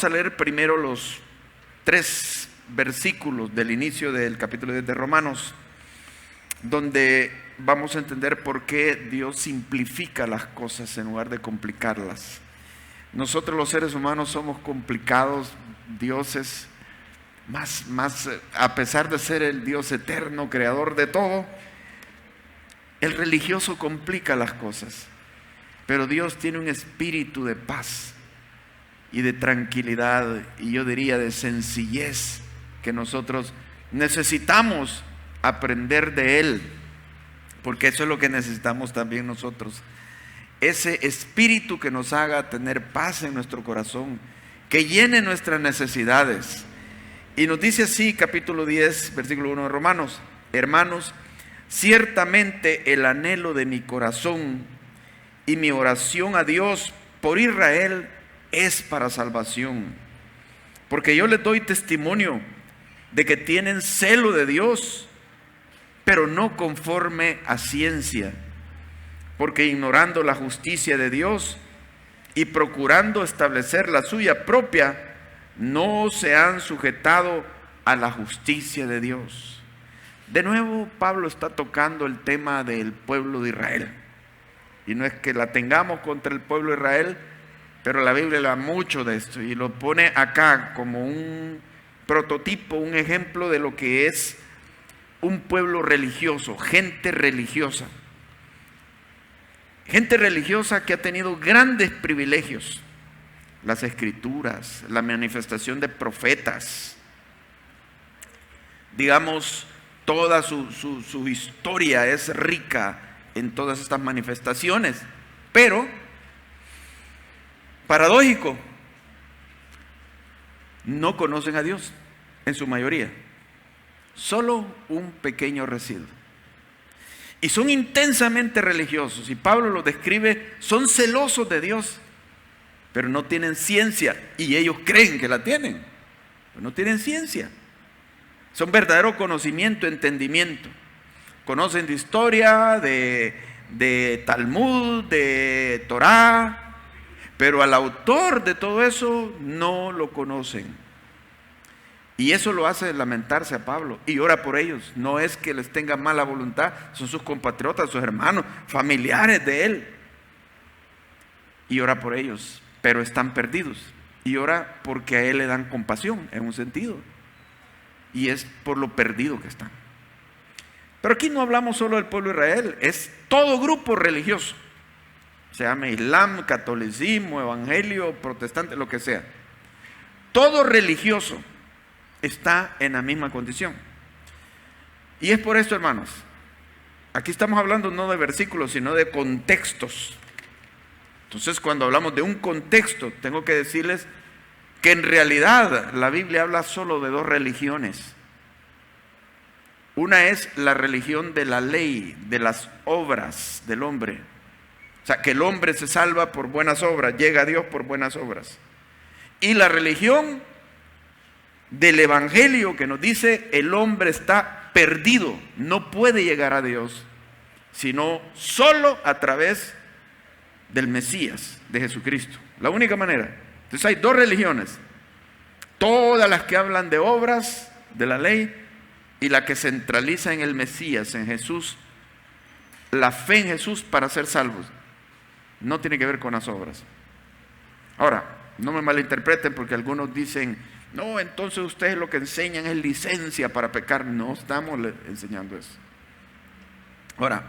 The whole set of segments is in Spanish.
Vamos a leer primero los 3 versículos del inicio del capítulo 10 de Romanos, donde vamos a entender por qué Dios simplifica las cosas en lugar de complicarlas. Nosotros los seres humanos somos complicados. Dios es más, a pesar de ser el Dios eterno, creador de todo, el religioso complica las cosas. Pero Dios tiene un espíritu de paz y de tranquilidad, y yo diría de sencillez, que nosotros necesitamos aprender de Él, porque eso es lo que necesitamos también nosotros. Ese espíritu que nos haga tener paz en nuestro corazón, que llene nuestras necesidades. Y nos dice así, capítulo 10, versículo 1 de Romanos: hermanos, ciertamente el anhelo de mi corazón y mi oración a Dios por Israel es para salvación, porque yo les doy testimonio de que tienen celo de Dios, pero no conforme a ciencia, porque ignorando la justicia de Dios y procurando establecer la suya propia, no se han sujetado a la justicia de Dios. De nuevo, Pablo está tocando el tema del pueblo de Israel. Y no es que la tengamos contra el pueblo de Israel, pero la Biblia habla mucho de esto y lo pone acá como un prototipo, un ejemplo de lo que es un pueblo religioso, gente religiosa. Gente religiosa que ha tenido grandes privilegios: las escrituras, la manifestación de profetas, digamos, toda su historia es rica en todas estas manifestaciones. Pero, paradójico, no conocen a Dios en su mayoría, solo un pequeño residuo. Y son intensamente religiosos, y Pablo los describe, son celosos de Dios, pero no tienen ciencia, y ellos creen que la tienen, pero no tienen ciencia. Son verdadero conocimiento, entendimiento. Conocen de historia, de Talmud, de Torá, pero al autor de todo eso no lo conocen. Y eso lo hace lamentarse a Pablo, y ora por ellos. No es que les tenga mala voluntad, son sus compatriotas, sus hermanos, familiares de él. Y ora por ellos, pero están perdidos. Y ora porque a él le dan compasión, en un sentido. Y es por lo perdido que están. Pero aquí no hablamos solo del pueblo de Israel, es todo grupo religioso. Se llama Islam, catolicismo, evangelio, protestante, lo que sea. Todo religioso está en la misma condición. Y es por esto, hermanos, aquí estamos hablando no de versículos, sino de contextos. Entonces, cuando hablamos de un contexto, tengo que decirles que en realidad la Biblia habla solo de 2 religiones. Una es la religión de la ley, de las obras del hombre. O sea, que el hombre se salva por buenas obras, llega a Dios por buenas obras. Y la religión del evangelio, que nos dice el hombre está perdido, no puede llegar a Dios, sino solo a través del Mesías, de Jesucristo. La única manera. Entonces hay 2 religiones, todas las que hablan de obras, de la ley, y la que centraliza en el Mesías, en Jesús, la fe en Jesús para ser salvos. No tiene que ver con las obras. Ahora, no me malinterpreten, porque algunos dicen: no, entonces ustedes lo que enseñan es licencia para pecar. No estamos enseñando eso. Ahora,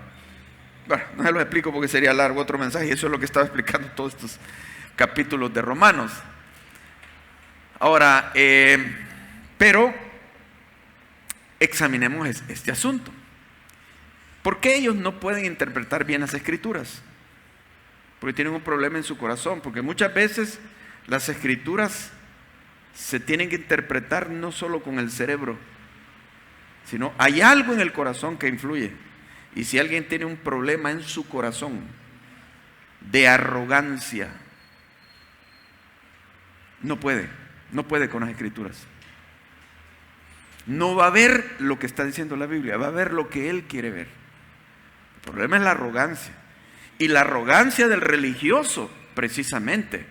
bueno, no se lo explico porque sería largo otro mensaje, y eso es lo que estaba explicando todos estos capítulos de Romanos. Ahora, pero examinemos este asunto. ¿Por qué ellos no pueden interpretar bien las escrituras? Porque tienen un problema en su corazón, porque muchas veces las escrituras se tienen que interpretar no solo con el cerebro, sino hay algo en el corazón que influye. Y si alguien tiene un problema en su corazón de arrogancia, no puede con las escrituras. No va a ver lo que está diciendo la Biblia, va a ver lo que él quiere ver. El problema es la arrogancia. Y la arrogancia del religioso, precisamente,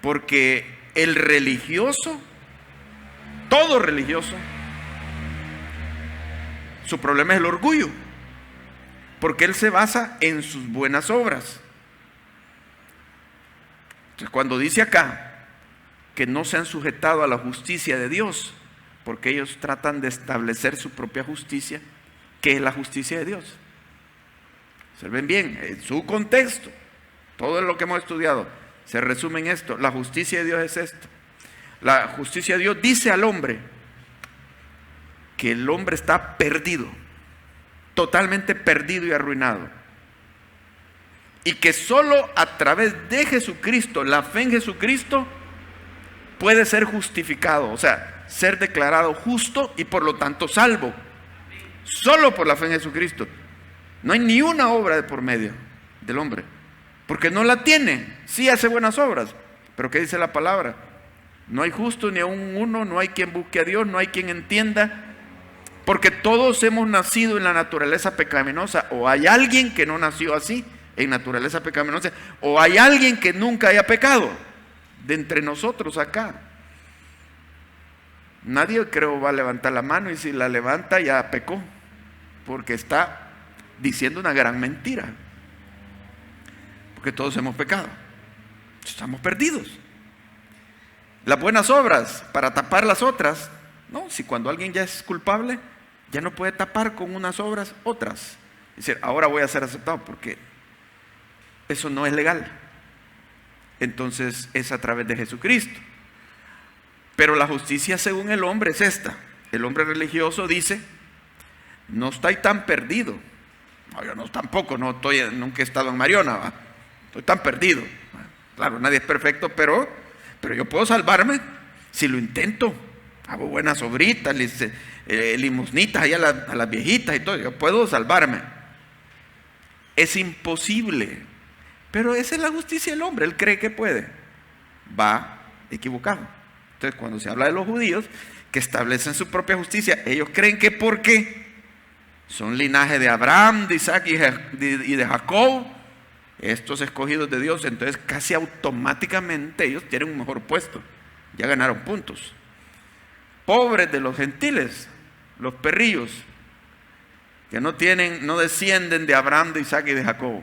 porque el religioso, todo religioso, su problema es el orgullo, porque él se basa en sus buenas obras. Entonces, cuando dice acá que no se han sujetado a la justicia de Dios, porque ellos tratan de establecer su propia justicia, ¿qué es la justicia de Dios? Observen bien, en su contexto, todo lo que hemos estudiado se resume en esto. La justicia de Dios es esto. La justicia de Dios dice al hombre que el hombre está perdido, totalmente perdido y arruinado, y que solo a través de Jesucristo, la fe en Jesucristo, puede ser justificado, o sea, ser declarado justo y por lo tanto salvo. Solo por la fe en Jesucristo. No hay ni una obra de por medio del hombre, porque no la tiene. Sí hace buenas obras, pero ¿qué dice la palabra? No hay justo ni aun uno, no hay quien busque a Dios, no hay quien entienda, porque todos hemos nacido en la naturaleza pecaminosa. O hay alguien que no nació así, en naturaleza pecaminosa, o hay alguien que nunca haya pecado de entre nosotros acá. Nadie, creo, va a levantar la mano, y si la levanta ya pecó, porque está diciendo una gran mentira, porque todos hemos pecado, estamos perdidos. Las buenas obras para tapar las otras, no, si cuando alguien ya es culpable, ya no puede tapar con unas obras otras. Es decir, ahora voy a ser aceptado, porque eso no es legal. Entonces es a través de Jesucristo. Pero la justicia según el hombre es esta. El hombre religioso dice: no estoy tan perdido. No, yo no tampoco, nunca he estado en Mariona, ¿va? Estoy tan perdido. Claro, nadie es perfecto, pero yo puedo salvarme si lo intento. Hago buenas obritas, limosnitas ahí a las viejitas y todo. Yo puedo salvarme. Es imposible. Pero esa es la justicia del hombre. Él cree que puede. Va equivocado. Entonces, cuando se habla de los judíos que establecen su propia justicia, ellos creen que porque son linaje de Abraham, de Isaac y de Jacob, estos escogidos de Dios, entonces casi automáticamente ellos tienen un mejor puesto, ya ganaron puntos. Pobres de los gentiles, los perrillos, que no descienden de Abraham, de Isaac y de Jacob.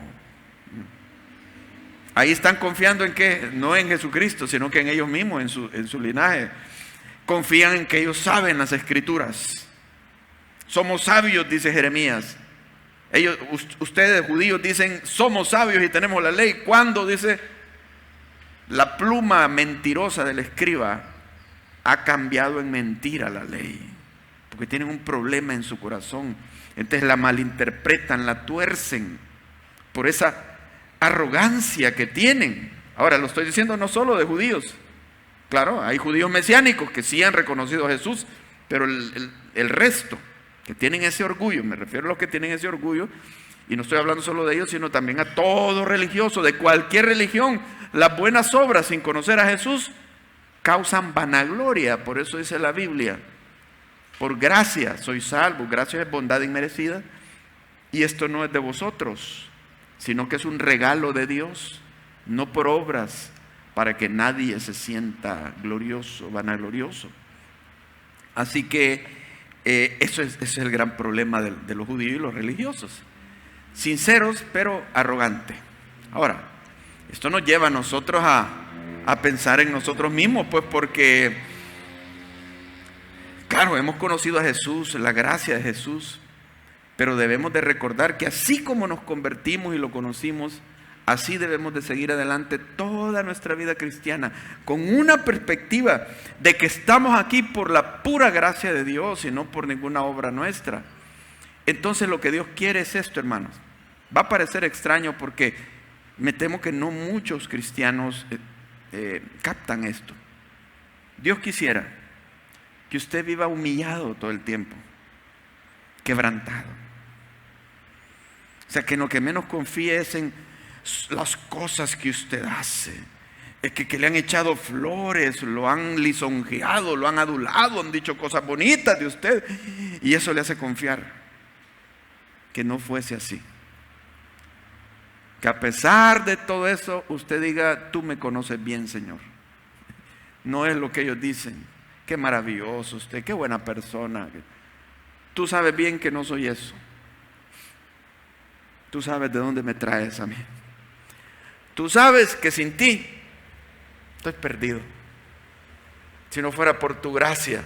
Ahí están confiando en qué, no en Jesucristo, sino que en ellos mismos, en su linaje. Confían en que ellos saben las escrituras. Somos sabios, dice Jeremías. Ustedes judíos dicen: somos sabios y tenemos la ley. ¿Cuándo? Dice, la pluma mentirosa del escriba ha cambiado en mentira la ley, porque tienen un problema en su corazón. Entonces la malinterpretan, la tuercen por esa arrogancia que tienen. Ahora, lo estoy diciendo no solo de judíos. Claro, hay judíos mesiánicos que sí han reconocido a Jesús, pero el resto que tienen ese orgullo, me refiero a los que tienen ese orgullo, y no estoy hablando solo de ellos, sino también a todo religioso, de cualquier religión. Las buenas obras sin conocer a Jesús causan vanagloria. Por eso dice la Biblia: por gracia sois salvos. Gracia es bondad inmerecida, y esto no es de vosotros, sino que es un regalo de Dios, no por obras, para que nadie se sienta glorioso, vanaglorioso. Así que ese es el gran problema de los judíos y los religiosos. Sinceros, pero arrogantes. Ahora, esto nos lleva a nosotros a pensar en nosotros mismos, pues, porque, claro, hemos conocido a Jesús, la gracia de Jesús, pero debemos de recordar que así como nos convertimos y lo conocimos, así debemos de seguir adelante toda nuestra vida cristiana, con una perspectiva de que estamos aquí por la pura gracia de Dios y no por ninguna obra nuestra. Entonces lo que Dios quiere es esto, hermanos. Va a parecer extraño porque me temo que no muchos cristianos captan esto. Dios quisiera que usted viva humillado todo el tiempo, quebrantado. O sea, que lo que menos confíe es en las cosas que usted hace, que le han echado flores, lo han lisonjeado, lo han adulado, han dicho cosas bonitas de usted, y eso le hace confiar. Que no fuese así. Que a pesar de todo eso, usted diga: tú me conoces bien, Señor. no es lo que ellos dicen. Qué maravilloso usted, qué buena persona. Tú sabes bien que no soy eso. Tú sabes de dónde me traes a mí. Tú sabes que sin ti estoy perdido. Si no fuera por tu gracia.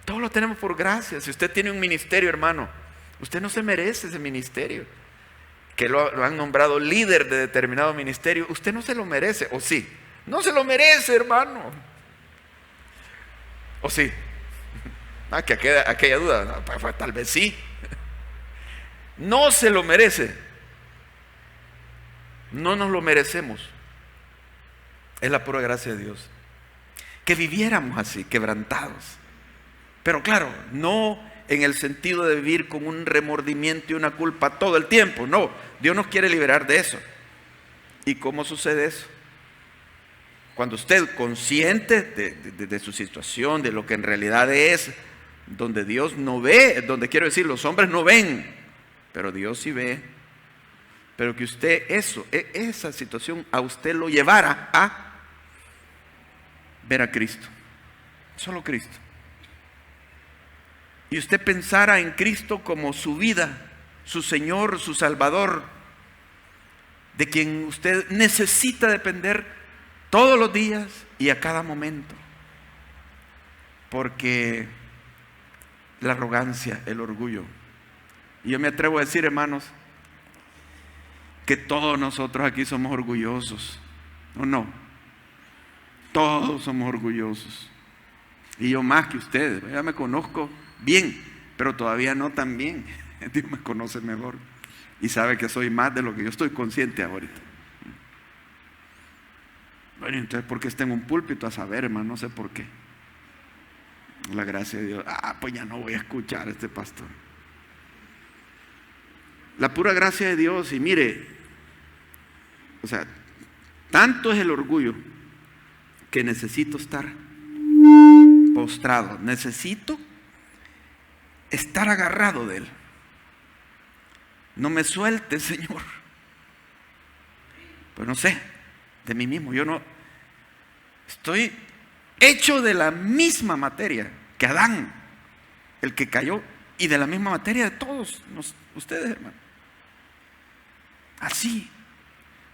Todo lo tenemos por gracia. Si usted tiene un ministerio, hermano, usted no se merece ese ministerio. Que lo han nombrado líder de determinado ministerio. Usted no se lo merece, ¿o sí? No se lo merece, hermano. ¿O sí? Que aquella duda, no, pues, tal vez sí. No se lo merece. No nos lo merecemos. Es la pura gracia de Dios. Que viviéramos así, quebrantados. Pero claro, no en el sentido de vivir con un remordimiento y una culpa todo el tiempo. No, Dios nos quiere liberar de eso. ¿Y cómo sucede eso? Cuando usted consciente de su situación, de lo que en realidad es, donde Dios no ve, donde quiero decir, los hombres no ven, pero Dios sí ve. Pero que usted esa situación a usted lo llevara a ver a Cristo. Solo Cristo. Y usted pensara en Cristo como su vida, su Señor, su Salvador, de quien usted necesita depender todos los días y a cada momento. Porque la arrogancia, el orgullo. Y yo me atrevo a decir, hermanos, que todos nosotros aquí somos orgullosos. ¿O no? Todos somos orgullosos. Y yo más que ustedes. Ya me conozco bien, pero todavía no tan bien. Dios me conoce mejor. Y sabe que soy más de lo que yo estoy consciente ahorita. Bueno, entonces, ¿por qué está en un púlpito? A saber, hermano, no sé por qué. La gracia de Dios. Pues ya no voy a escuchar a este pastor. La pura gracia de Dios. Y mire, o sea, tanto es el orgullo que necesito estar postrado. Necesito estar agarrado de Él. No me suelte, Señor. Pues no sé, de mí mismo. Yo no estoy hecho de la misma materia que Adán, el que cayó, y de la misma materia de todos ustedes, hermano. Así.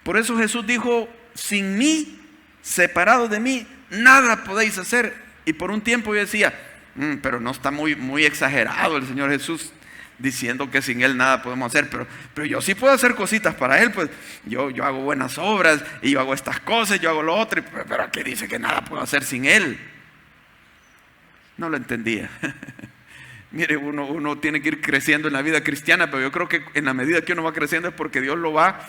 Por eso Jesús dijo: sin mí, separado de mí, nada podéis hacer. Y por un tiempo yo decía, pero no está muy exagerado el Señor Jesús diciendo que sin Él nada podemos hacer, pero yo sí puedo hacer cositas para Él, pues yo hago buenas obras y yo hago estas cosas, yo hago lo otro, pero aquí dice que nada puedo hacer sin Él. No lo entendía. Mire, uno tiene que ir creciendo en la vida cristiana, pero yo creo que en la medida que uno va creciendo es porque Dios lo va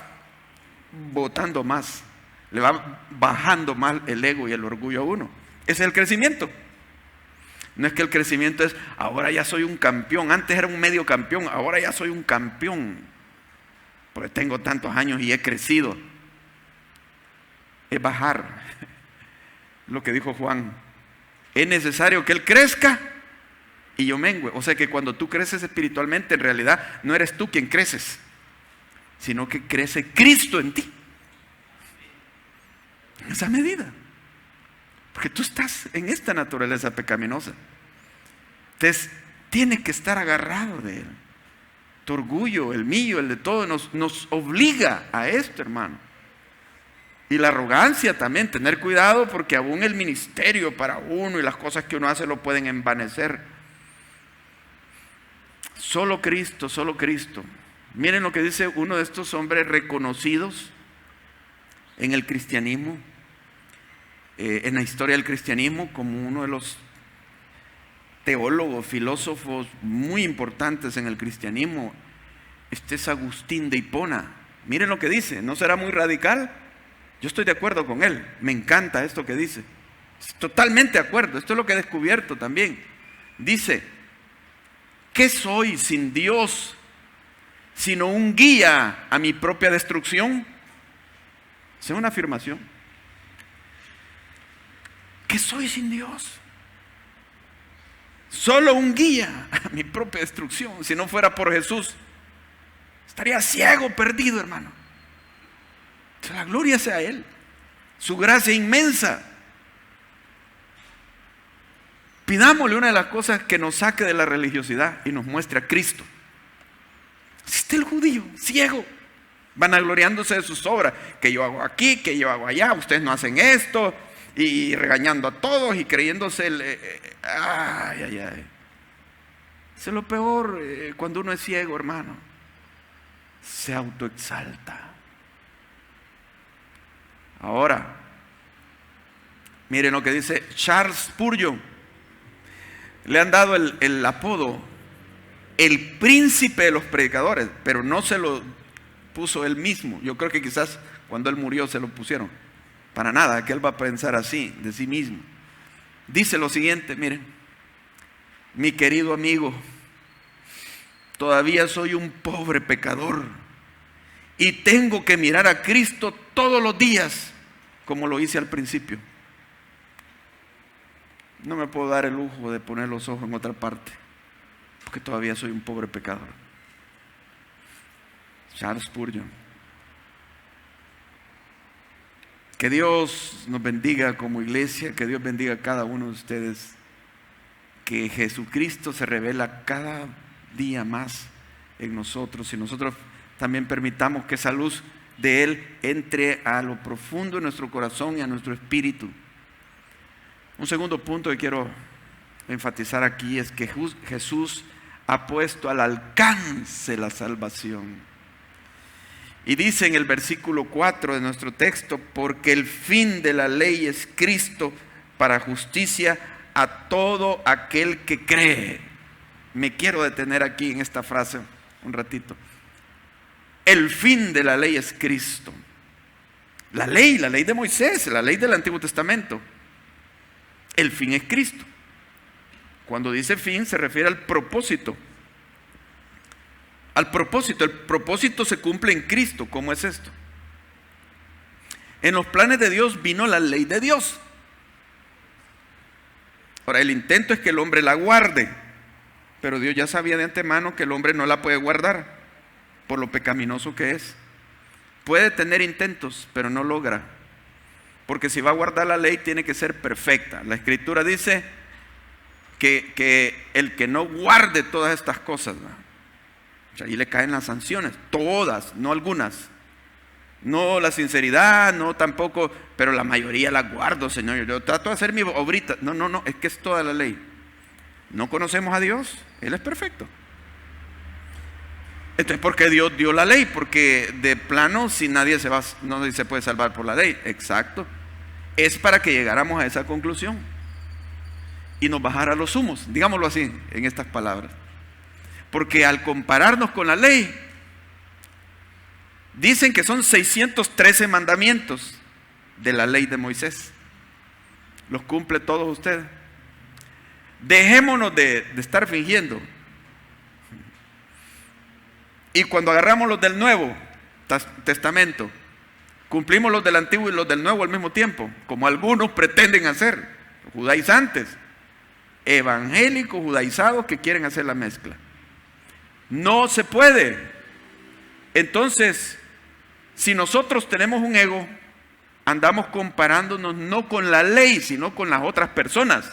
botando más, le va bajando más el ego y el orgullo a uno. Ese es el crecimiento. No es que el crecimiento es, ahora ya soy un campeón, antes era un medio campeón, ahora ya soy un campeón, porque tengo tantos años y he crecido. Es bajar. Lo que dijo Juan, es necesario que Él crezca y yo mengue. O sea que cuando tú creces espiritualmente, en realidad no eres tú quien creces, sino que crece Cristo en ti. En esa medida. Porque tú estás en esta naturaleza pecaminosa. Entonces, tienes que estar agarrado de Él. Tu orgullo, el mío, el de todos, nos obliga a esto, hermano. Y la arrogancia también, tener cuidado, porque aún el ministerio para uno y las cosas que uno hace lo pueden envanecer. Solo Cristo, solo Cristo. Miren lo que dice uno de estos hombres reconocidos en el cristianismo, en la historia del cristianismo, como uno de los teólogos, filósofos muy importantes en el cristianismo. Este es Agustín de Hipona. Miren lo que dice, ¿no será muy radical? Yo estoy de acuerdo con él, me encanta esto que dice. Totalmente de acuerdo, esto es lo que he descubierto también. Dice, ¿qué soy sin Dios sino un guía a mi propia destrucción? Esa es una afirmación. ¿Qué soy sin Dios? Solo un guía a mi propia destrucción. Si no fuera por Jesús, estaría ciego, perdido, hermano. La gloria sea a Él. Su gracia inmensa. Pidámosle una de las cosas que nos saque de la religiosidad y nos muestre a Cristo. Si está el judío, ciego, vanagloriándose de sus obras, que yo hago aquí, que yo hago allá, ustedes no hacen esto, y regañando a todos y creyéndose ay. Eso es lo peor cuando uno es ciego, hermano. Se autoexalta. Ahora, miren lo que dice Charles Spurgeon. Le han dado el apodo el príncipe de los predicadores, pero no se lo puso él mismo. Yo creo que quizás cuando él murió se lo pusieron. Para nada, que él va a pensar así de sí mismo. Dice lo siguiente, miren: mi querido amigo, todavía soy un pobre pecador y tengo que mirar a Cristo todos los días, como lo hice al principio. No me puedo dar el lujo de poner los ojos en otra parte, porque todavía soy un pobre pecador. Charles Spurgeon. Que Dios nos bendiga como iglesia, que Dios bendiga a cada uno de ustedes, que Jesucristo se revela cada día más en nosotros y nosotros también permitamos que esa luz de Él entre a lo profundo de nuestro corazón y a nuestro espíritu. Un segundo punto que quiero enfatizar aquí es que Jesús ha puesto al alcance la salvación. Y dice en el versículo 4 de nuestro texto: porque el fin de la ley es Cristo para justicia a todo aquel que cree. Me quiero detener aquí en esta frase un ratito. El fin de la ley es Cristo. La ley de Moisés, la ley del Antiguo Testamento. El fin es Cristo. Cuando dice fin se refiere al propósito. Al propósito, el propósito se cumple en Cristo. ¿Cómo es esto? En los planes de Dios vino la ley de Dios. Ahora, el intento es que el hombre la guarde, pero Dios ya sabía de antemano que el hombre no la puede guardar por lo pecaminoso que es. Puede tener intentos, pero no logra, porque si va a guardar la ley tiene que ser perfecta. La Escritura dice que el que no guarde todas estas cosas, ahí le caen las sanciones, todas, no algunas. No la sinceridad, no tampoco, pero la mayoría la guardo, Señor. Yo trato de hacer mi obrita. No, es que es toda la ley. No conocemos a Dios, Él es perfecto. Entonces, ¿por qué Dios dio la ley? Porque de plano, si nadie no se puede salvar por la ley. Exacto. Es para que llegáramos a esa conclusión y nos bajara los humos, digámoslo así, en estas palabras. Porque al compararnos con la ley, dicen que son 613 mandamientos de la ley de Moisés. ¿Los cumple todos ustedes? Dejémonos de estar fingiendo. Y cuando agarramos los del Nuevo Testamento, cumplimos los del Antiguo y los del Nuevo al mismo tiempo, como algunos pretenden hacer, judaizantes, evangélicos judaizados que quieren hacer la mezcla. No se puede. Entonces, si nosotros tenemos un ego, andamos comparándonos no con la ley, sino con las otras personas.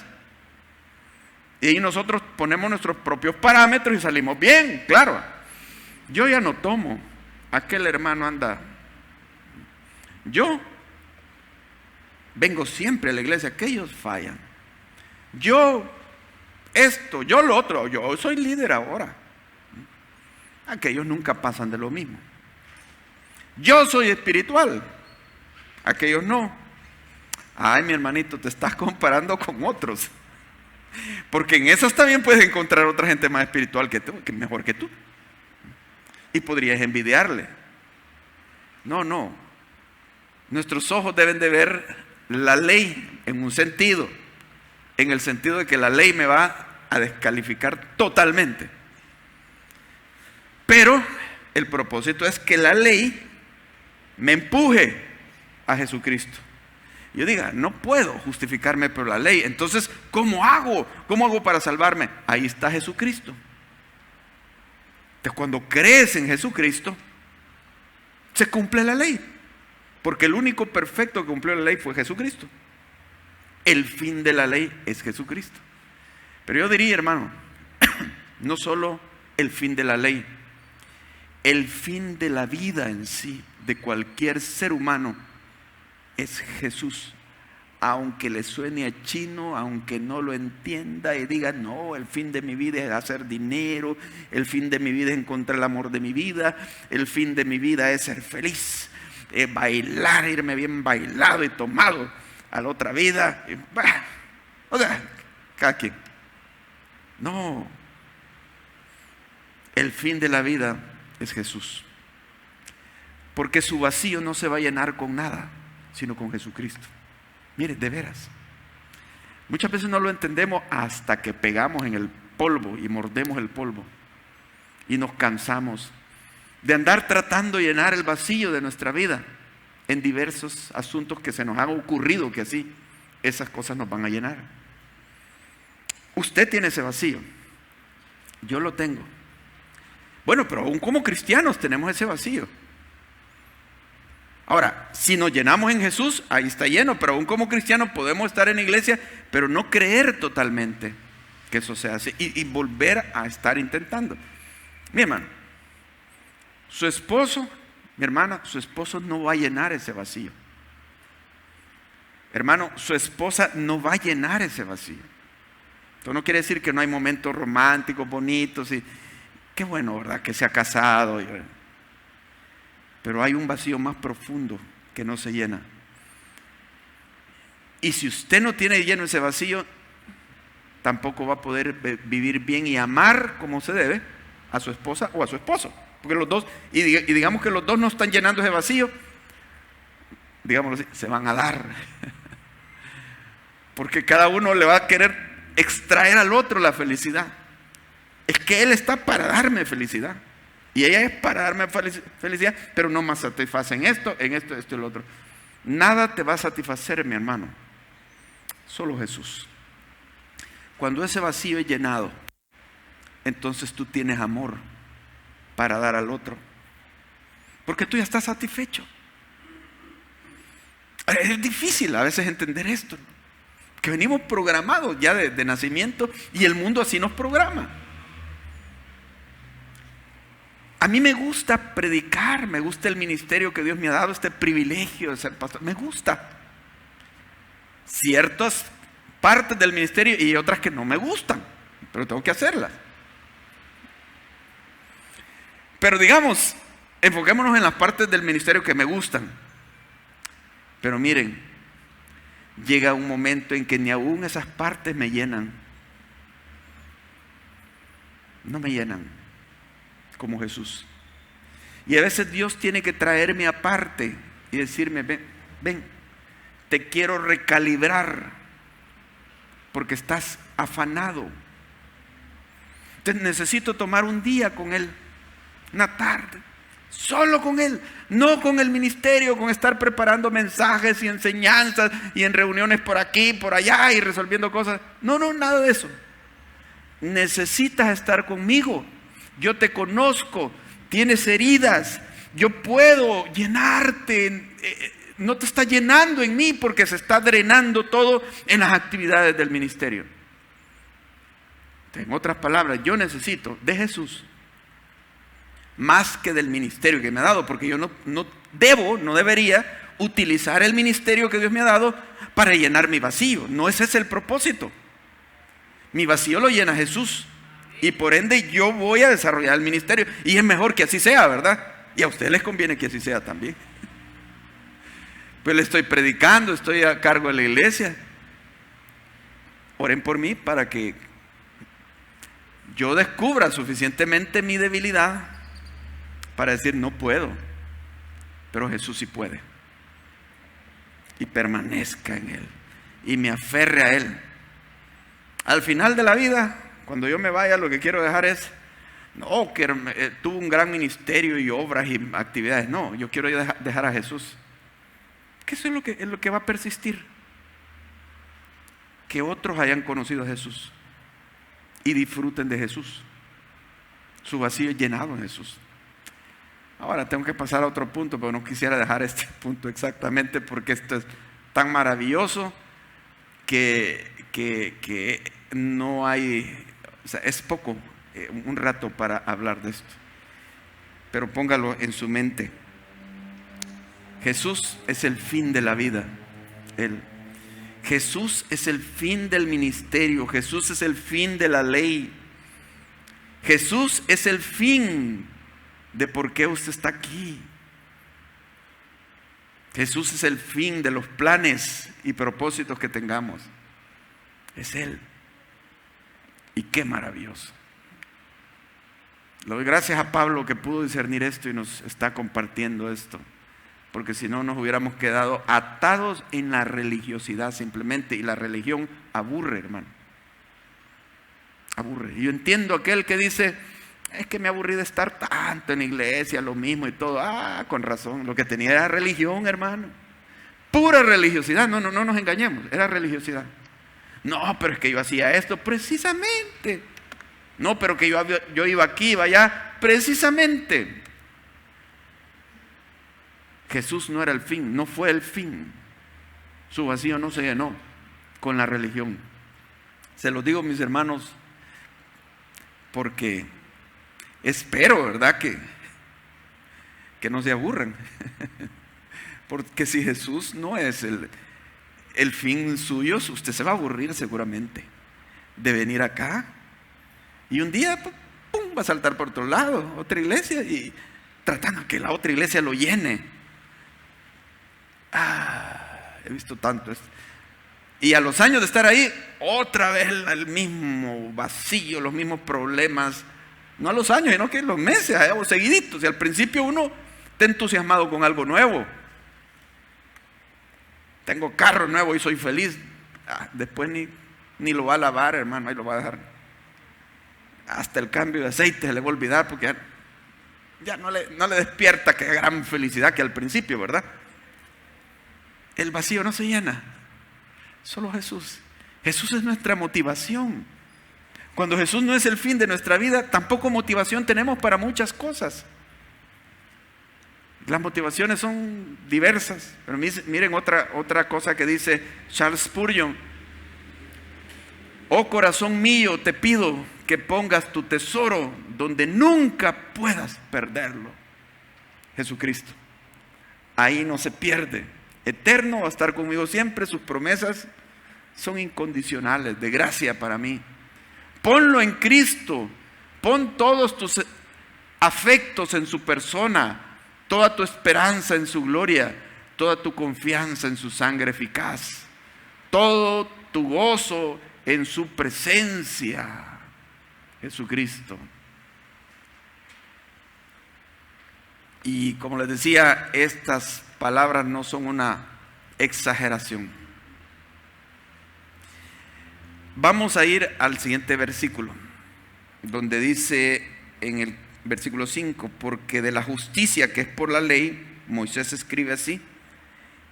Y nosotros ponemos nuestros propios parámetros y salimos bien, claro. Yo ya no tomo, aquel hermano anda. Yo vengo siempre a la iglesia, aquellos fallan. Yo esto, yo lo otro, yo soy líder ahora. Aquellos nunca pasan de lo mismo. Yo soy espiritual, aquellos no. Ay, mi hermanito, te estás comparando con otros, porque en esas también puedes encontrar otra gente más espiritual que tú, que mejor que tú, y podrías envidiarle. No, nuestros ojos deben de ver la ley en un sentido, en el sentido de que la ley me va a descalificar totalmente, pero el propósito es que la ley me empuje a Jesucristo. Yo diga, no puedo justificarme por la ley. Entonces, ¿cómo hago? ¿Cómo hago para salvarme? Ahí está Jesucristo. Entonces, cuando crees en Jesucristo, se cumple la ley. Porque el único perfecto que cumplió la ley fue Jesucristo. El fin de la ley es Jesucristo. Pero yo diría, hermano, no solo el fin de la ley, el fin de la vida en sí, de cualquier ser humano, es Jesús. Aunque le suene a chino, aunque no lo entienda y diga, no, el fin de mi vida es hacer dinero, el fin de mi vida es encontrar el amor de mi vida, el fin de mi vida es ser feliz, bailar, irme bien bailado y tomado a la otra vida. O sea, cada quien. No, el fin de la vida es Jesús. Porque su vacío no se va a llenar con nada, sino con Jesucristo. Mire, de veras, muchas veces no lo entendemos hasta que pegamos en el polvo y mordemos el polvo y nos cansamos de andar tratando de llenar el vacío de nuestra vida en diversos asuntos que se nos han ocurrido que así esas cosas nos van a llenar. Usted tiene ese vacío, yo lo tengo. Bueno, pero aún como cristianos tenemos ese vacío. Ahora, si nos llenamos en Jesús, ahí está lleno, pero aún como cristianos podemos estar en la iglesia, pero no creer totalmente que eso se hace y volver a estar intentando. Mi hermano, su esposo, mi hermana, su esposo no va a llenar ese vacío. Hermano, su esposa no va a llenar ese vacío. Esto no quiere decir que no hay momentos románticos, bonitos y qué bueno, ¿verdad? Que se ha casado. Pero hay un vacío más profundo que no se llena. Y si usted no tiene lleno ese vacío, tampoco va a poder vivir bien y amar como se debe a su esposa o a su esposo. Porque los dos, y digamos que los dos no están llenando ese vacío, digámoslo así, se van a dar. Porque cada uno le va a querer extraer al otro la felicidad. Es que él está para darme felicidad. Y ella es para darme felicidad, pero no me satisface en esto y el otro. Nada te va a satisfacer, mi hermano. Solo Jesús. Cuando ese vacío es llenado, entonces tú tienes amor para dar al otro. Porque tú ya estás satisfecho. Es difícil a veces entender esto. Que venimos programados ya de nacimiento y el mundo así nos programa. A mí me gusta predicar, me gusta el ministerio que Dios me ha dado, este privilegio de ser pastor, me gusta. Ciertas partes del ministerio y otras que no me gustan, pero tengo que hacerlas. Pero digamos, enfoquémonos en las partes del ministerio que me gustan. Pero miren, llega un momento en que ni aún esas partes me llenan. No me llenan como Jesús. Y a veces Dios tiene que traerme aparte y decirme, ven, te quiero recalibrar porque estás afanado. Entonces necesito tomar un día con Él, una tarde, solo con Él, no con el ministerio, con estar preparando mensajes y enseñanzas y en reuniones por aquí, por allá y resolviendo cosas. No, nada de eso. Necesitas estar conmigo. Yo te conozco, tienes heridas, yo puedo llenarte, no te está llenando en mí porque se está drenando todo en las actividades del ministerio. En otras palabras, yo necesito de Jesús más que del ministerio que me ha dado, porque yo no debería utilizar el ministerio que Dios me ha dado para llenar mi vacío. No ese es el propósito. Mi vacío lo llena Jesús. Y por ende yo voy a desarrollar el ministerio. Y es mejor que así sea, ¿verdad? Y a ustedes les conviene que así sea también. Pues le estoy predicando, estoy a cargo de la iglesia. Oren por mí para que yo descubra suficientemente mi debilidad para decir no puedo. Pero Jesús sí puede. Y permanezca en Él. Y me aferre a Él. Al final de la vida, cuando yo me vaya, lo que quiero dejar es, no, que tuvo un gran ministerio y obras y actividades. No, yo quiero dejar a Jesús. Que eso es lo que va a persistir. Que otros hayan conocido a Jesús y disfruten de Jesús. Su vacío es llenado en Jesús. Ahora tengo que pasar a otro punto, pero no quisiera dejar este punto exactamente porque esto es tan maravilloso que que no hay, o sea, es poco, un rato para hablar de esto. Pero póngalo en su mente. Jesús es el fin de la vida. Jesús es el fin del ministerio. Jesús es el fin de la ley. Jesús es el fin de por qué usted está aquí. Jesús es el fin de los planes y propósitos que tengamos. Es Él. Y qué maravilloso. Le doy gracias a Pablo que pudo discernir esto y nos está compartiendo esto. Porque si no nos hubiéramos quedado atados en la religiosidad simplemente. Y la religión aburre, hermano. Aburre. Y yo entiendo aquel que dice, es que me aburrí de estar tanto en la iglesia, lo mismo y todo. Con razón, lo que tenía era religión, hermano. Pura religiosidad, no nos engañemos, era religiosidad. No, pero es que yo hacía esto precisamente. No, pero que yo iba aquí, iba allá, precisamente. Jesús no era el fin, no fue el fin. Su vacío no se llenó con la religión. Se los digo, mis hermanos, porque espero, ¿verdad? Que no se aburran. Porque si Jesús no es el fin suyo, usted se va a aburrir seguramente de venir acá. Y un día, pum, va a saltar por otro lado, otra iglesia, y tratando que la otra iglesia lo llene. He visto tanto esto. Y a los años de estar ahí, otra vez el mismo vacío, los mismos problemas. No a los años, sino que en los meses, o seguiditos. Y al principio uno está entusiasmado con algo nuevo. Tengo carro nuevo y soy feliz. Después ni lo va a lavar, hermano, ahí lo va a dejar. Hasta el cambio de aceite se le va a olvidar porque ya no le despierta que gran felicidad que al principio, ¿verdad? El vacío no se llena. Solo Jesús. Jesús es nuestra motivación. Cuando Jesús no es el fin de nuestra vida, tampoco motivación tenemos para muchas cosas. Las motivaciones son diversas. Pero miren otra cosa que dice Charles Spurgeon. Oh corazón mío, te pido que pongas tu tesoro donde nunca puedas perderlo. Jesucristo. Ahí no se pierde. Eterno, va a estar conmigo siempre. Sus promesas son incondicionales, de gracia para mí. Ponlo en Cristo. Pon todos tus afectos en su persona, toda tu esperanza en su gloria, toda tu confianza en su sangre eficaz, todo tu gozo en su presencia. Jesucristo. Y como les decía, estas palabras no son una exageración. Vamos a ir al siguiente versículo, donde dice en el versículo 5, porque de la justicia que es por la ley, Moisés escribe así: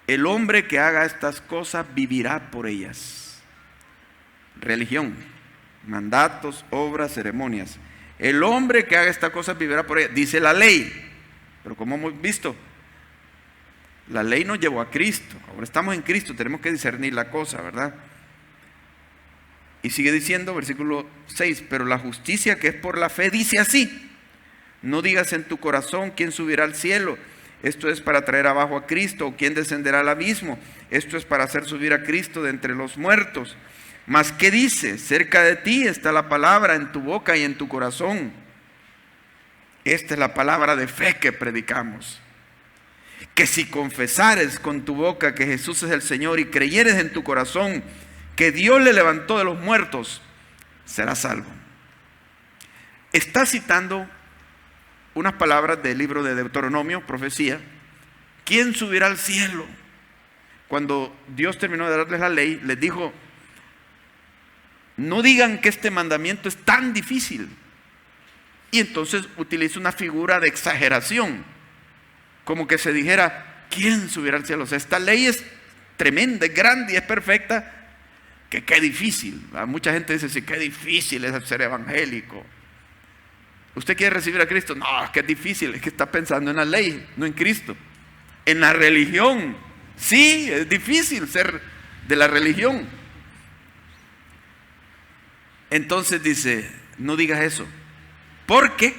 el hombre que haga estas cosas vivirá por ellas. Religión, mandatos, obras, ceremonias. El hombre que haga estas cosas vivirá por ellas, dice la ley. Pero como hemos visto, la ley nos llevó a Cristo. Ahora estamos en Cristo, tenemos que discernir la cosa, ¿verdad? Y sigue diciendo, versículo 6, pero la justicia que es por la fe dice así: no digas en tu corazón quién subirá al cielo, esto es para traer abajo a Cristo, o quién descenderá al abismo, esto es para hacer subir a Cristo de entre los muertos. Mas ¿qué dice? Cerca de ti está la palabra, en tu boca y en tu corazón. Esta es la palabra de fe que predicamos. Que si confesares con tu boca que Jesús es el Señor y creyeres en tu corazón que Dios le levantó de los muertos, serás salvo. Está citando unas palabras del libro de Deuteronomio, profecía. ¿Quién subirá al cielo? Cuando Dios terminó de darles la ley, les dijo: no digan que este mandamiento es tan difícil. Y entonces utiliza una figura de exageración, como que se dijera: ¿quién subirá al cielo? O sea, esta ley es tremenda, es grande y es perfecta. Que qué difícil. Mucha gente dice: sí, qué difícil es ser evangélico. ¿Usted quiere recibir a Cristo? No, es que es difícil, es que está pensando en la ley, no en Cristo. En la religión, sí, es difícil ser de la religión. Entonces dice, no digas eso, porque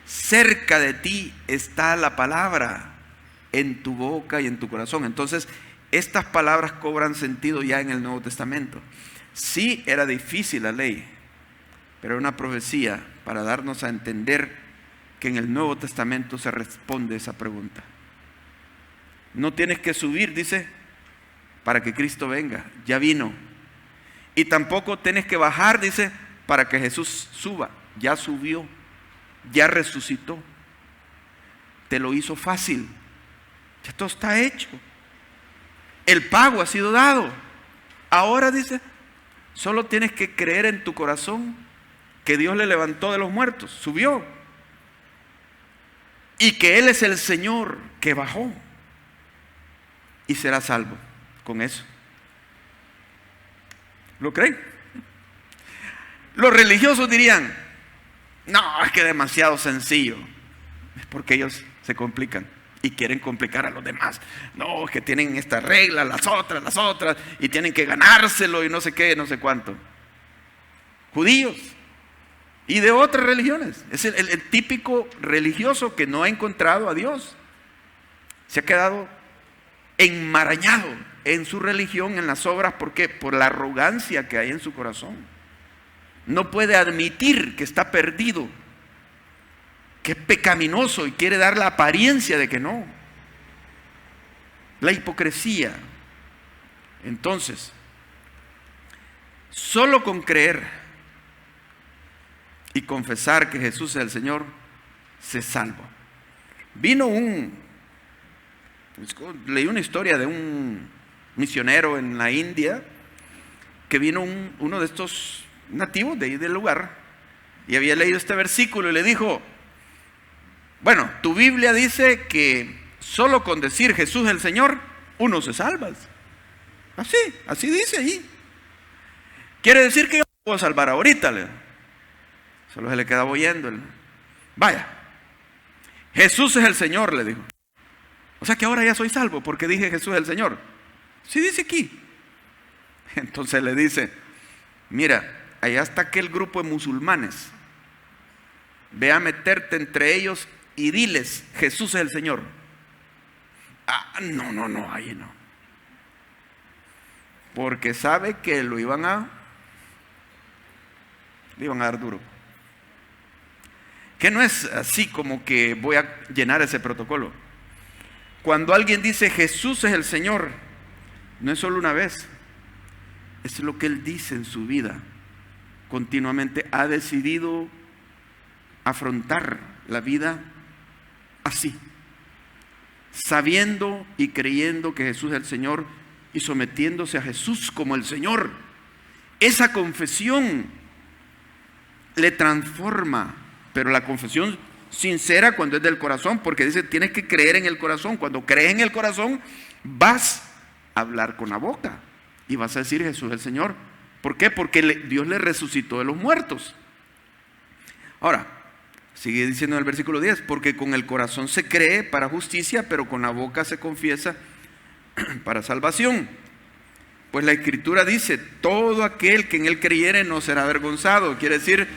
cerca de ti está la palabra, en tu boca y en tu corazón. Entonces, estas palabras cobran sentido ya en el Nuevo Testamento. Sí, era difícil la ley, pero era una profecía para darnos a entender que en el Nuevo Testamento se responde esa pregunta. No tienes que subir, dice, para que Cristo venga, ya vino. Y tampoco tienes que bajar, dice, para que Jesús suba, ya subió, ya resucitó. Te lo hizo fácil, ya todo está hecho. El pago ha sido dado. Ahora dice, solo tienes que creer en tu corazón que Dios le levantó de los muertos, subió. Y que Él es el Señor que bajó. Y será salvo con eso. ¿Lo creen? Los religiosos dirían, no, es que es demasiado sencillo. Es porque ellos se complican y quieren complicar a los demás. No, es que tienen esta regla, las otras, y tienen que ganárselo y no sé qué, no sé cuánto. Judíos y de otras religiones. Es el típico religioso que no ha encontrado a Dios. Se ha quedado enmarañado en su religión, en las obras. ¿Por qué? Por la arrogancia que hay en su corazón. No puede admitir que está perdido, que es pecaminoso y quiere dar la apariencia de que no. La hipocresía. Entonces, solo con creer y confesar que Jesús es el Señor, se salva. Leí una historia de un misionero en la India, que vino uno de estos nativos de ahí del lugar, y había leído este versículo y le dijo, bueno, tu Biblia dice que solo con decir Jesús es el Señor, uno se salva. Así dice ahí. Quiere decir que yo me puedo salvar ahorita. Solo se le quedaba oyendo. Vaya, Jesús es el Señor, le dijo. O sea que ahora ya soy salvo porque dije Jesús es el Señor. Sí dice aquí. Entonces le dice, mira, allá está aquel grupo de musulmanes. Ve a meterte entre ellos y diles, Jesús es el Señor. No, ahí no. Porque sabe que le iban a dar duro. Que no es así como que voy a llenar ese protocolo. Cuando alguien dice Jesús es el Señor, no es solo una vez, es lo que Él dice en su vida. Continuamente ha decidido afrontar la vida así, sabiendo y creyendo que Jesús es el Señor y sometiéndose a Jesús como el Señor. Esa confesión le transforma, pero la confesión sincera cuando es del corazón, porque dice tienes que creer en el corazón. Cuando crees en el corazón vas a hablar con la boca y vas a decir Jesús es el Señor. ¿Por qué? Porque Dios le resucitó de los muertos. Ahora, sigue diciendo en el versículo 10, porque con el corazón se cree para justicia, pero con la boca se confiesa para salvación. Pues la Escritura dice, todo aquel que en Él creyere no será avergonzado. Quiere decir,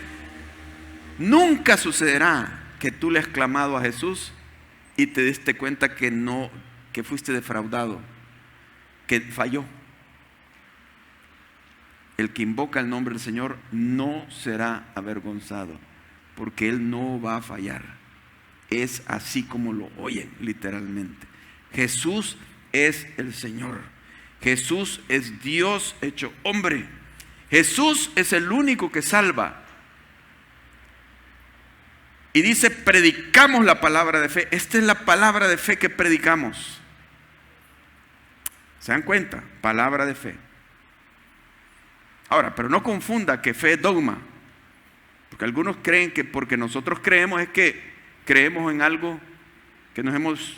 nunca sucederá que tú le has clamado a Jesús y te diste cuenta que fuiste defraudado, que falló. El que invoca el nombre del Señor no será avergonzado, porque Él no va a fallar. Es así como lo oyen literalmente. Jesús es el Señor. Jesús es Dios hecho hombre. Jesús es el único que salva. Y dice, predicamos la palabra de fe. Esta es la palabra de fe que predicamos. ¿Se dan cuenta? Palabra de fe. Ahora, pero no confunda que fe es dogma. Porque algunos creen que porque nosotros creemos es que creemos en algo que nos hemos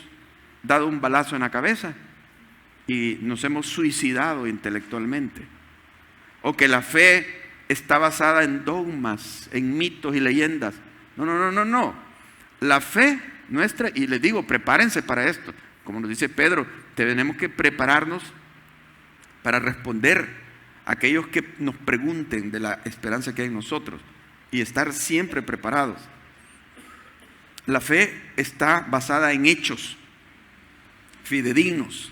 dado un balazo en la cabeza y nos hemos suicidado intelectualmente. O que la fe está basada en dogmas, en mitos y leyendas. No. La fe nuestra, y les digo, prepárense para esto. Como nos dice Pedro, tenemos que prepararnos para responder aquellos que nos pregunten de la esperanza que hay en nosotros y estar siempre preparados. La fe está basada en hechos fidedignos.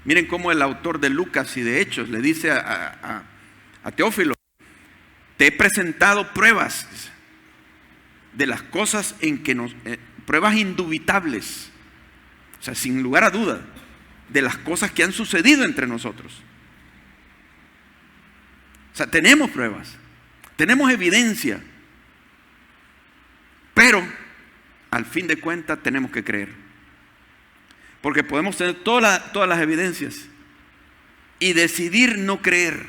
Miren cómo el autor de Lucas y de Hechos le dice a Teófilo: te he presentado pruebas de las cosas en que pruebas indubitables, o sea, sin lugar a duda, de las cosas que han sucedido entre nosotros. O sea, tenemos pruebas, tenemos evidencia, pero al fin de cuentas tenemos que creer. Porque podemos tener todas las evidencias y decidir no creer.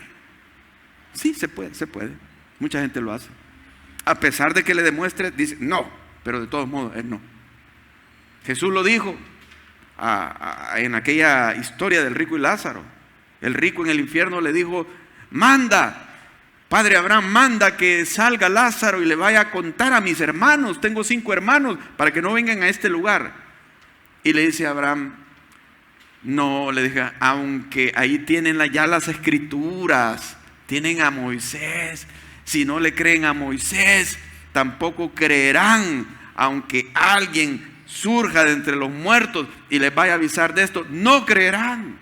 Sí, se puede. Mucha gente lo hace. A pesar de que le demuestre, dice no, pero de todos modos, él no. Jesús lo dijo en aquella historia del rico y Lázaro. El rico en el infierno le dijo: manda, Padre Abraham, manda que salga Lázaro y le vaya a contar a mis hermanos. Tengo 5 hermanos para que no vengan a este lugar. Y le dice a Abraham: no, le dije, aunque ahí tienen ya las escrituras, tienen a Moisés. Si no le creen a Moisés, tampoco creerán, aunque alguien surja de entre los muertos y les vaya a avisar de esto, no creerán.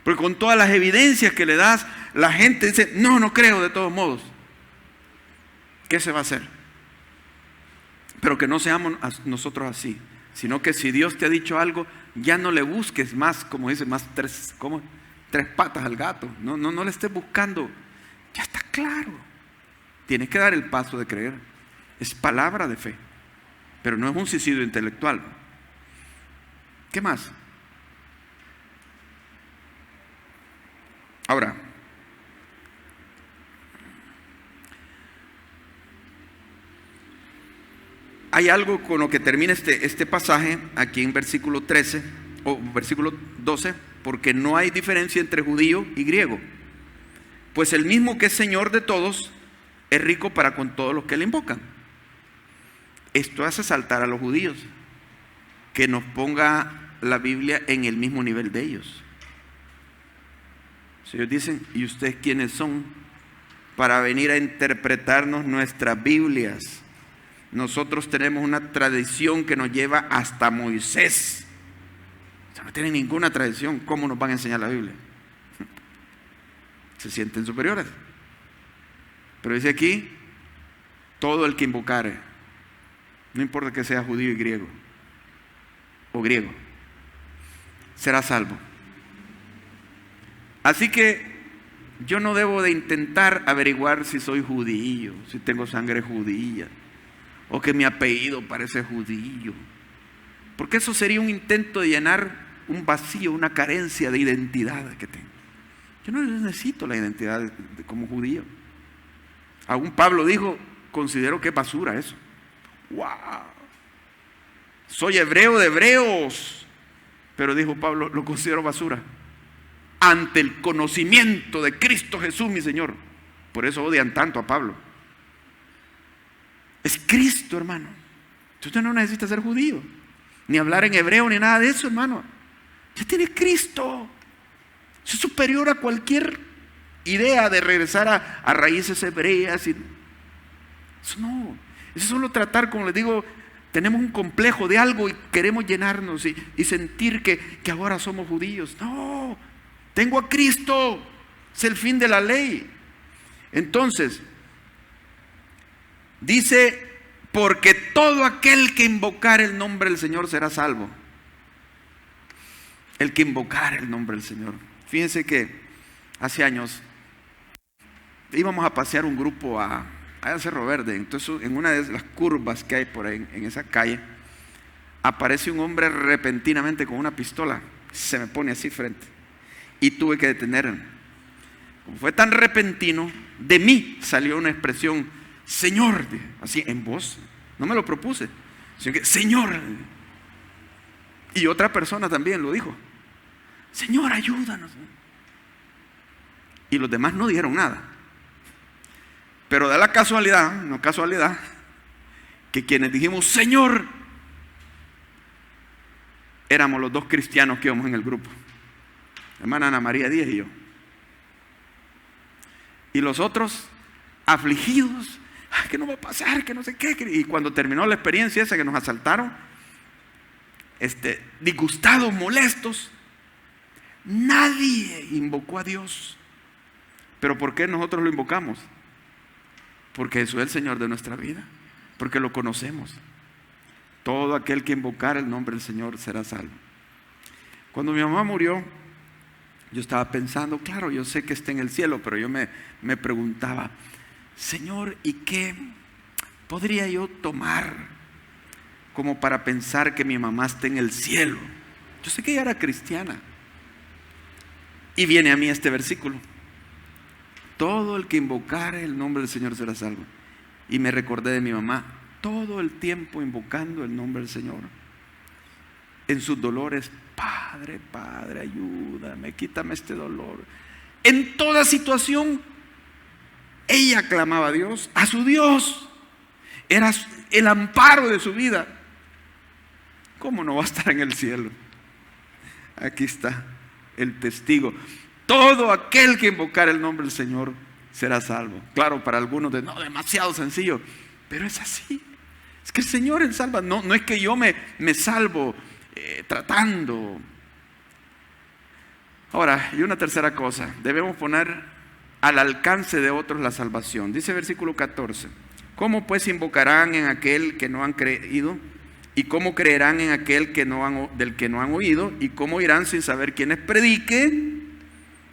Porque con todas las evidencias que le das, la gente dice: no creo de todos modos. ¿Qué se va a hacer? Pero que no seamos nosotros así, sino que si Dios te ha dicho algo, ya no le busques más, como dice, más tres patas al gato. No le estés buscando. Ya está claro. Tienes que dar el paso de creer. Es palabra de fe, pero no es un suicidio intelectual. ¿Qué más? Ahora, hay algo con lo que termina este pasaje aquí en versículo 13 o versículo 12, porque no hay diferencia entre judío y griego, pues el mismo que es Señor de todos es rico para con todos los que le invocan. Esto hace saltar a los judíos, que nos ponga la Biblia en el mismo nivel de ellos. Si ellos dicen: ¿y ustedes quiénes son para venir a interpretarnos nuestras Biblias? Nosotros tenemos una tradición que nos lleva hasta Moisés. O sea, no tienen ninguna tradición. ¿Cómo nos van a enseñar la Biblia? Se sienten superiores. Pero dice aquí: todo el que invocare, no importa que sea judío y griego, o griego, será salvo. Así que yo no debo de intentar averiguar si soy judío, si tengo sangre judía, o que mi apellido parece judío, porque eso sería un intento de llenar un vacío, una carencia de identidad que tengo. Yo no necesito la identidad como judío. Aún Pablo dijo: considero que es basura eso. ¡Wow! Soy hebreo de hebreos, pero dijo Pablo: lo considero basura ante el conocimiento de Cristo Jesús mi Señor. Por eso odian tanto a Pablo. Es Cristo, hermano. Usted no necesita ser judío, ni hablar en hebreo, ni nada de eso, hermano. Ya tiene Cristo. Eso es superior a cualquier idea de regresar a raíces hebreas. Eso no. Eso es solo tratar, como les digo, tenemos un complejo de algo y queremos llenarnos y sentir que ahora somos judíos. No, tengo a Cristo. Es el fin de la ley. Entonces, dice: porque todo aquel que invocar el nombre del Señor será salvo. El que invocar el nombre del Señor. Fíjense que hace años íbamos a pasear un grupo a Cerro Verde. Entonces, en una de las curvas que hay por ahí en esa calle, aparece un hombre repentinamente con una pistola. Se me pone así frente y tuve que detenerme. Como fue tan repentino, de mí salió una expresión: Señor, así en voz. No me lo propuse, sino que: Señor. Y otra persona también lo dijo: Señor, ayúdanos. Y los demás no dijeron nada. Pero da la casualidad, no casualidad, que quienes dijimos Señor, éramos los 2 cristianos que íbamos en el grupo, hermana Ana María Díaz y yo. Y los otros, afligidos, ay, ¿qué nos va a pasar? Que no sé qué. Y cuando terminó la experiencia esa que nos asaltaron, disgustados, molestos, nadie invocó a Dios. ¿Pero por qué nosotros lo invocamos? Porque Jesús es el Señor de nuestra vida, porque lo conocemos. Todo aquel que invocara el nombre del Señor será salvo. Cuando mi mamá murió, yo estaba pensando, claro, yo sé que está en el cielo, pero yo me preguntaba, Señor, ¿y qué podría yo tomar como para pensar que mi mamá está en el cielo? Yo sé que ella era cristiana. Y viene a mí este versículo: todo el que invocare el nombre del Señor será salvo. Y me recordé de mi mamá, todo el tiempo invocando el nombre del Señor. En sus dolores, Padre, Padre, ayúdame, quítame este dolor. En toda situación, ella clamaba a Dios, a su Dios. Era el amparo de su vida. ¿Cómo no va a estar en el cielo? Aquí está el testigo. Todo aquel que invocar el nombre del Señor será salvo. Claro, para algunos no, demasiado sencillo, pero es así. Es que el Señor Él salva. No es que yo me salvo tratando. Ahora, y una tercera cosa, debemos poner al alcance de otros la salvación. Dice versículo 14: ¿cómo pues invocarán en aquel que no han creído? ¿Y cómo creerán en aquel del que no han oído? ¿Y cómo irán sin saber quiénes prediquen?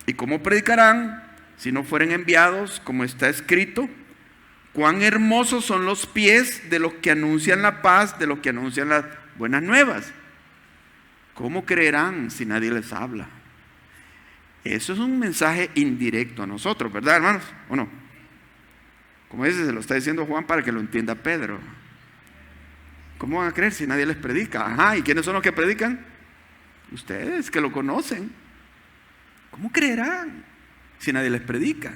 ¿Y cómo predicarán si no fueren enviados? Como está escrito: cuán hermosos son los pies de los que anuncian la paz, de los que anuncian las buenas nuevas. ¿Cómo creerán si nadie les habla? Eso es un mensaje indirecto a nosotros, ¿verdad, hermanos? ¿O no? Como dice, se lo está diciendo Juan para que lo entienda Pedro. ¿Cómo van a creer si nadie les predica? Ajá, ¿y quiénes son los que predican? Ustedes, que lo conocen. ¿Cómo creerán si nadie les predica?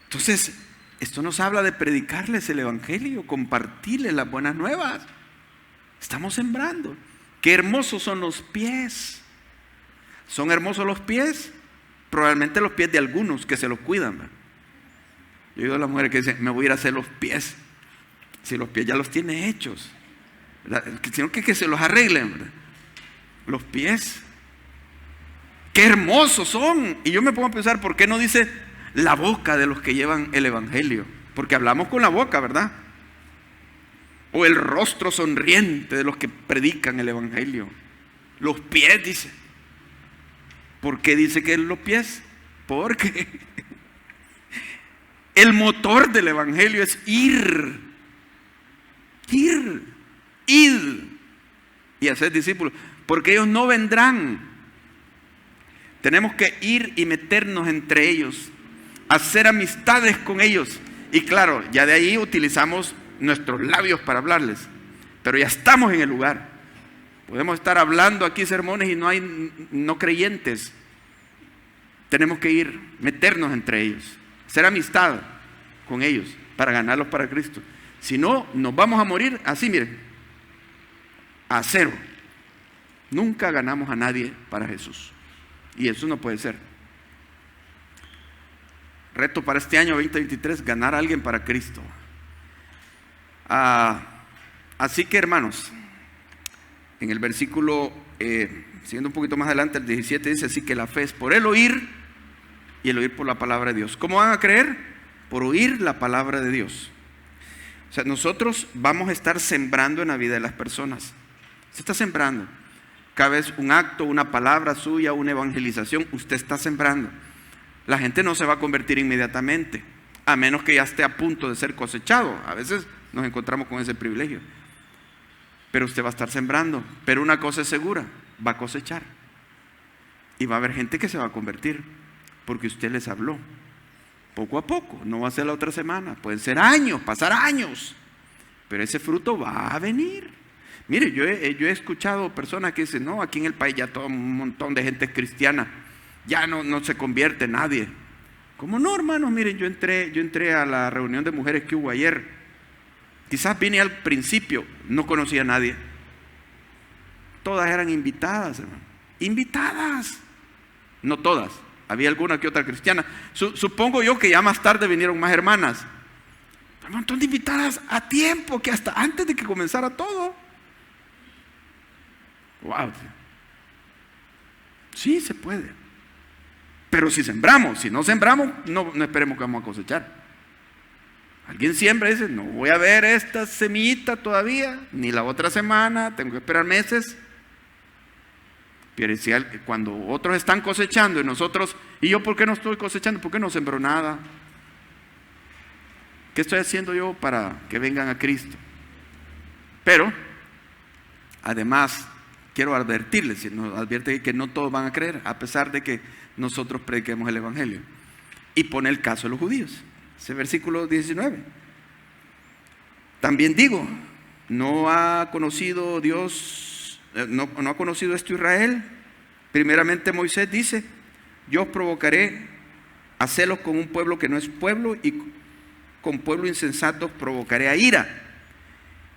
Entonces, esto nos habla de predicarles el evangelio, compartirles las buenas nuevas. Estamos sembrando. Qué hermosos son los pies. ¿Son hermosos los pies? Probablemente los pies de algunos que se los cuidan, ¿verdad? Yo he oído a las mujeres que dicen, me voy a ir a hacer los pies. Si los pies ya los tiene hechos, ¿verdad? Sino que se los arreglen, ¿verdad? Los pies. ¡Qué hermosos son! Y yo me pongo a pensar, ¿por qué no dice la boca de los que llevan el evangelio? Porque hablamos con la boca, ¿verdad? O el rostro sonriente de los que predican el evangelio. Los pies, dice. ¿Por qué dice que los pies? Porque el motor del evangelio es ir y hacer discípulos. Porque ellos no vendrán. Tenemos que ir y meternos entre ellos, hacer amistades con ellos. Y claro, ya de ahí utilizamos nuestros labios para hablarles, pero ya estamos en el lugar. Podemos estar hablando aquí sermones y no hay no creyentes. Tenemos que ir, meternos entre ellos, hacer amistad con ellos para ganarlos para Cristo. Si no, nos vamos a morir así, miren, a cero. Nunca ganamos a nadie para Jesús. Y eso no puede ser. Reto para este año 2023, ganar a alguien para Cristo. Así que, hermanos, en el versículo, siguiendo un poquito más adelante, el 17 dice, así que la fe es por el oír y el oír por la palabra de Dios. ¿Cómo van a creer? Por oír la palabra de Dios. O sea, nosotros vamos a estar sembrando en la vida de las personas. Se está sembrando. Cada vez un acto, una palabra suya, una evangelización, usted está sembrando. La gente no se va a convertir inmediatamente, a menos que ya esté a punto de ser cosechado. A veces nos encontramos con ese privilegio. Pero usted va a estar sembrando. Pero una cosa es segura, va a cosechar. Y va a haber gente que se va a convertir, porque usted les habló. Poco a poco, no va a ser la otra semana, pueden ser años, pasar años. Pero ese fruto va a venir. Mire, yo he escuchado personas que dicen, no, aquí en el país ya todo un montón de gente es cristiana, ya no se convierte nadie. ¿Cómo no, hermanos? Miren, yo entré a la reunión de mujeres que hubo ayer. Quizás vine al principio, no conocía a nadie. Todas eran invitadas, hermano. Invitadas. No todas, había alguna que otra cristiana. Supongo yo que ya más tarde vinieron más hermanas. Un montón de invitadas a tiempo, que hasta antes de que comenzara todo. Wow. Sí se puede. Pero si sembramos, si no sembramos, no esperemos que vamos a cosechar. Alguien siembra y dice, no voy a ver esta semillita todavía, ni la otra semana, tengo que esperar meses. Pero si cuando otros están cosechando y nosotros, ¿y yo por qué no estoy cosechando? ¿Por qué no sembró nada? ¿Qué estoy haciendo yo para que vengan a Cristo? Pero, además, quiero advertirles, nos advierte que no todos van a creer, a pesar de que nosotros prediquemos el Evangelio. Y pone el caso de los judíos, ese versículo 19. También digo, ¿no ha conocido Dios, no ha conocido esto Israel? Primeramente Moisés dice, yo os provocaré a celos con un pueblo que no es pueblo, y con pueblo insensato provocaré a ira.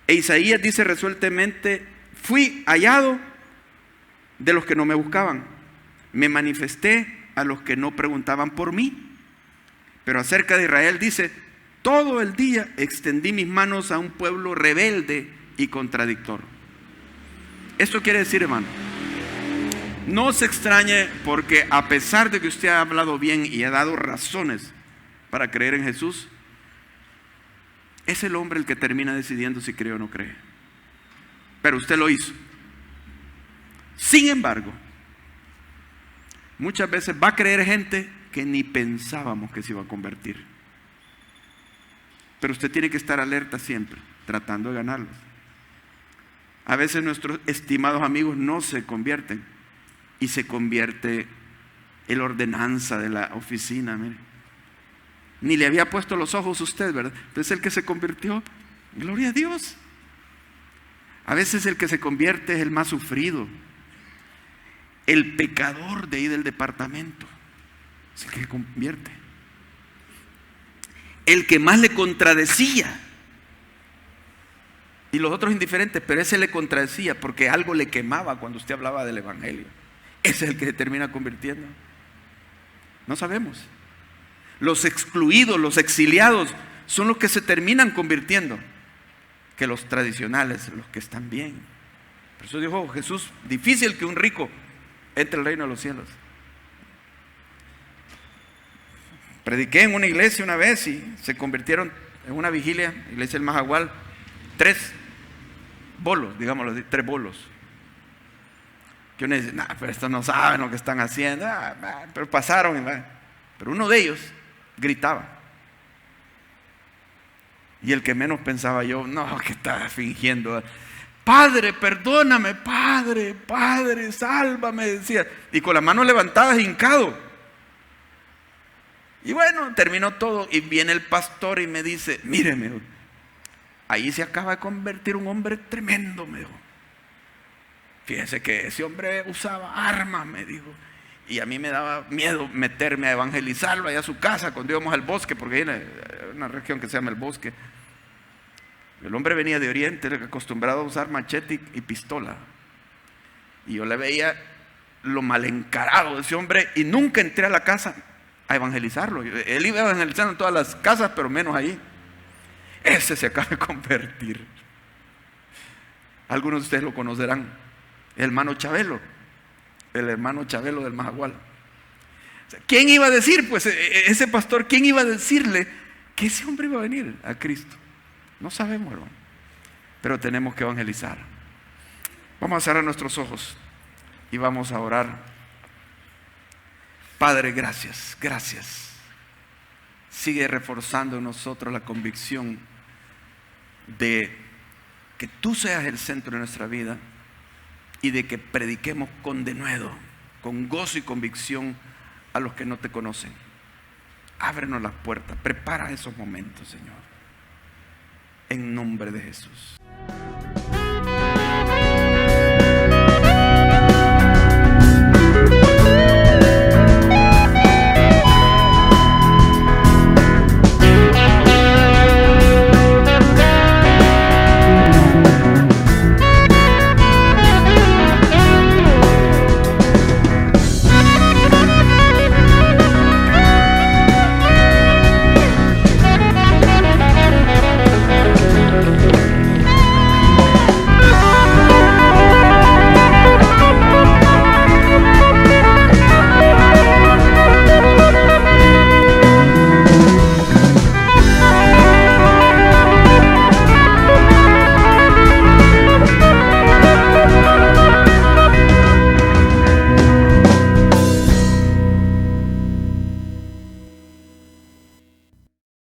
E Isaías dice resueltamente, fui hallado de los que no me buscaban, me manifesté a los que no preguntaban por mí. Pero acerca de Israel dice, todo el día extendí mis manos a un pueblo rebelde y contradictor. Esto quiere decir, hermano, no se extrañe, porque a pesar de que usted ha hablado bien y ha dado razones para creer en Jesús, es el hombre el que termina decidiendo si cree o no cree. Pero usted lo hizo. Sin embargo, muchas veces va a creer gente que ni pensábamos que se iba a convertir. Pero usted tiene que estar alerta siempre, tratando de ganarlos. A veces nuestros estimados amigos no se convierten, y se convierte el ordenanza de la oficina, mire. Ni le había puesto los ojos a usted, ¿verdad? Entonces el que se convirtió, gloria a Dios. A veces el que se convierte es el más sufrido, el pecador de ahí del departamento, es el que se convierte. El que más le contradecía, y los otros indiferentes, pero ese le contradecía porque algo le quemaba cuando usted hablaba del Evangelio. Ese es el que se termina convirtiendo. No sabemos. Los excluidos, los exiliados, son los que se terminan convirtiendo, que los tradicionales, los que están bien. Por eso dijo Jesús, difícil que un rico entre al reino de los cielos. Prediqué en una iglesia una vez y se convirtieron en una vigilia, iglesia del Majagual, 3 bolos, digámoslo así, 3 bolos. Que uno dice, pero estos no saben lo que están haciendo, pero pasaron. Pero uno de ellos gritaba. Y el que menos pensaba yo, no, que estaba fingiendo. Padre, perdóname, Padre, Padre, sálvame, decía. Y con las manos levantadas, hincado. Y bueno, terminó todo y viene el pastor y me dice, míreme, ahí se acaba de convertir un hombre tremendo, me dijo. Fíjese que ese hombre usaba armas, me dijo. Y a mí me daba miedo meterme a evangelizarlo allá a su casa cuando íbamos al bosque, porque hay una región que se llama el bosque. El hombre venía de Oriente, acostumbrado a usar machete y pistola. Y yo le veía lo mal encarado de ese hombre y nunca entré a la casa a evangelizarlo. Él iba evangelizando en todas las casas, pero menos ahí. Ese se acaba de convertir. Algunos de ustedes lo conocerán. El hermano Chabelo, el hermano Chabelo del Majagual. ¿Quién iba a decir? Pues ese pastor, ¿quién iba a decirle que ese hombre iba a venir a Cristo? No sabemos, hermano, pero tenemos que evangelizar. Vamos a cerrar nuestros ojos y vamos a orar. Padre, gracias, gracias. Sigue reforzando en nosotros la convicción de que tú seas el centro de nuestra vida y de que prediquemos con denuedo, con gozo y convicción a los que no te conocen. Ábrenos las puertas, prepara esos momentos, Señor, en nombre de Jesús.